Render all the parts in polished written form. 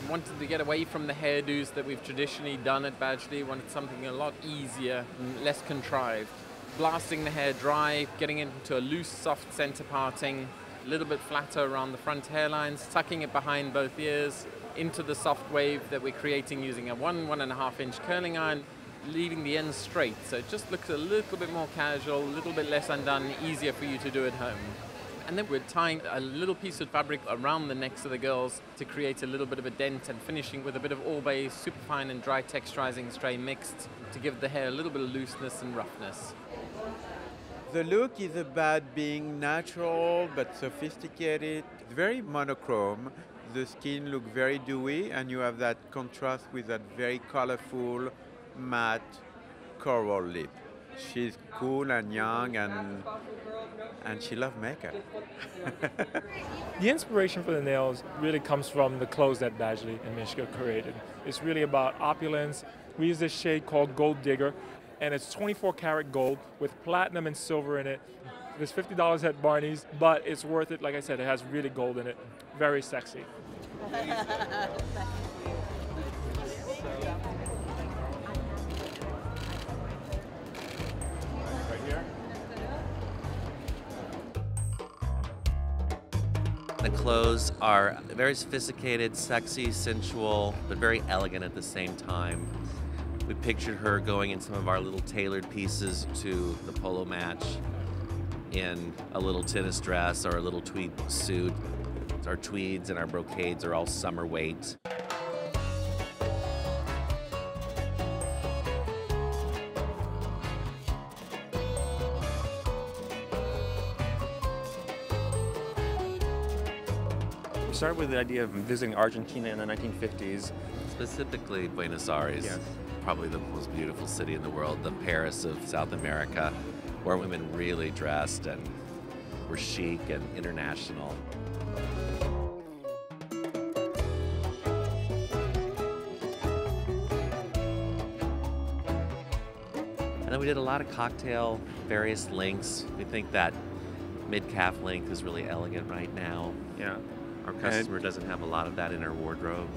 Wanted to get away from the hairdos that we've traditionally done at Badgley, wanted something a lot easier and less contrived. Blasting the hair dry, getting it into a loose, soft center parting, a little bit flatter around the front hairlines, tucking it behind both ears, into the soft wave that we're creating using a 1.5 inch curling iron, leaving the ends straight. So it just looks a little bit more casual, a little bit less undone, easier for you to do at home. And then we're tying a little piece of fabric around the necks of the girls to create a little bit of a dent, and finishing with a bit of all-base, superfine and dry texturizing spray mixed to give the hair a little bit of looseness and roughness. The look is about being natural but sophisticated, very monochrome. The skin looks very dewy, and you have that contrast with that very colorful, matte coral lip. She's cool and young, and she loves makeup. The inspiration for the nails really comes from the clothes that Badgley and Mischka created. It's really about opulence. We use this shade called Gold Digger, and it's 24 karat gold with platinum and silver in it. It's $50 at Barney's, but it's worth it. Like I said, it has really gold in it. Very sexy. The clothes are very sophisticated, sexy, sensual, but very elegant at the same time. We pictured her going in some of our little tailored pieces to the polo match in a little tennis dress or a little tweed suit. Our tweeds and our brocades are all summer weight. We started with the idea of visiting Argentina in the 1950s. Specifically Buenos Aires, yeah. Probably the most beautiful city in the world, the Paris of South America, where women really dressed and were chic and international. And then we did a lot of cocktail, various lengths. We think that mid-calf length is really elegant right now. Yeah. Our customer doesn't have a lot of that in her wardrobe.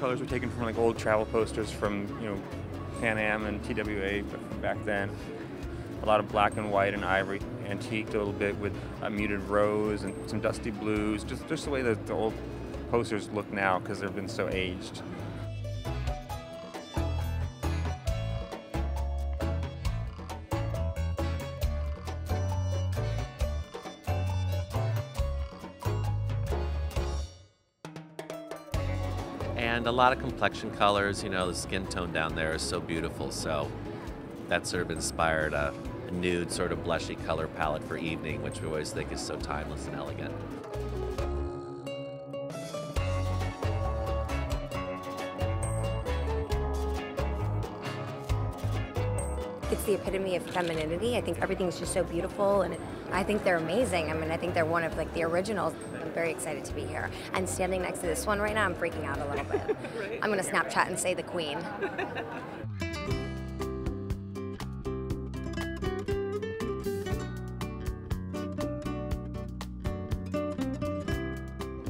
Colors were taken from like old travel posters from, Pan Am and TWA back then. A lot of black and white and ivory, antiqued a little bit with a muted rose and some dusty blues, just the way that the old posters look now because they've been so aged. And a lot of complexion colors, the skin tone down there is so beautiful, so that sort of inspired a nude sort of blushy color palette for evening, which we always think is so timeless and elegant. It's the epitome of femininity. I think everything's just so beautiful, and I think they're amazing. I mean, I think they're one of the originals. I'm very excited to be here. And standing next to this one right now, I'm freaking out a little bit. I'm gonna Snapchat and say the queen.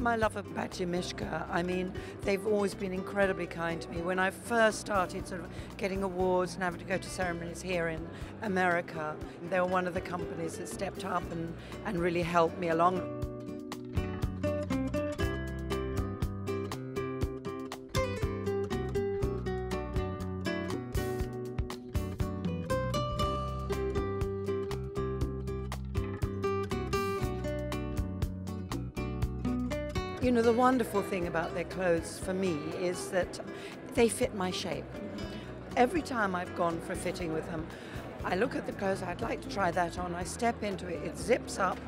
My love of Badgley Mischka, I mean, they've always been incredibly kind to me. When I first started sort of getting awards and having to go to ceremonies here in America, they were one of the companies that stepped up and really helped me along. The wonderful thing about their clothes for me is that they fit my shape. Every time I've gone for a fitting with them, I look at the clothes, I'd like to try that on, I step into it, it zips up,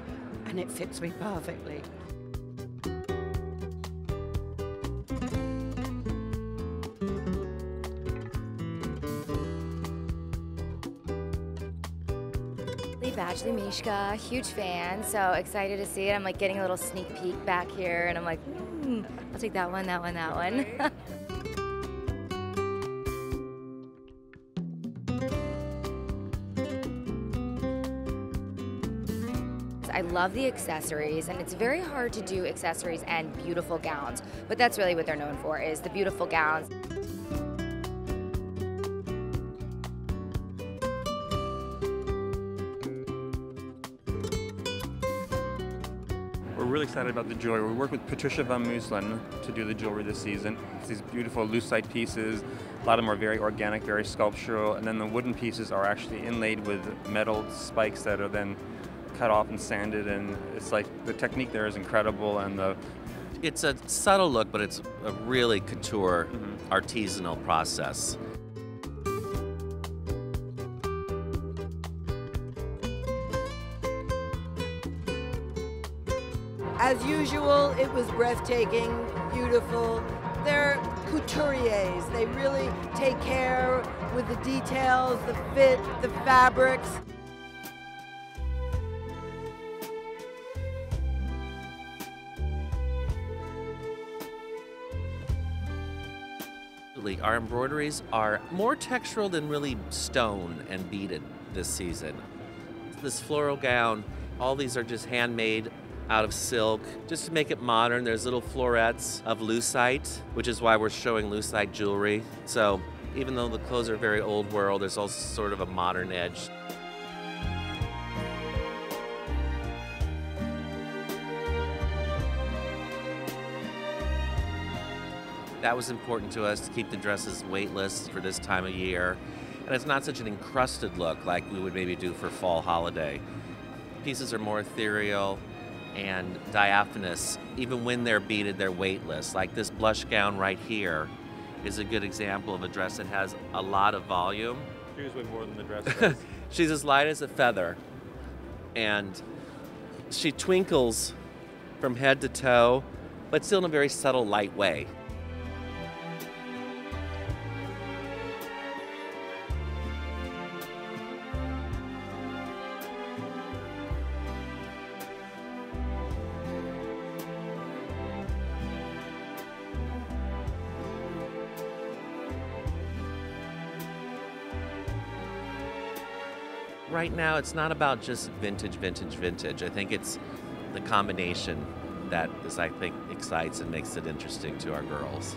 and it fits me perfectly. Badgley Mischka, huge fan, so excited to see it. I'm getting a little sneak peek back here, and I'm I'll take that one, that one, that one. I love the accessories, and it's very hard to do accessories and beautiful gowns, but that's really what they're known for, is the beautiful gowns. We're really excited about the jewelry. We worked with Patricia Van Muslin to do the jewelry this season. It's these beautiful lucite pieces. A lot of them are very organic, very sculptural, and then the wooden pieces are actually inlaid with metal spikes that are then cut off and sanded, and it's like the technique there is incredible, and It's a subtle look, but it's a really couture, artisanal process. As usual, it was breathtaking, beautiful. They're couturiers. They really take care with the details, the fit, the fabrics. Our embroideries are more textural than really stone and beaded this season. This floral gown, all these are just handmade out of silk. Just to make it modern, there's little florets of lucite, which is why we're showing lucite jewelry. So even though the clothes are very old world, there's also sort of a modern edge. That was important to us, to keep the dresses weightless for this time of year. And it's not such an encrusted look like we would maybe do for fall holiday. Pieces are more ethereal and diaphanous. Even when they're beaded, they're weightless. Like this blush gown right here is a good example of a dress that has a lot of volume. she was way more than the dress does. She's as light as a feather, and she twinkles from head to toe, but still in a very subtle, light way. Right now, it's not about just vintage, vintage, vintage. I think it's the combination that I think excites and makes it interesting to our girls.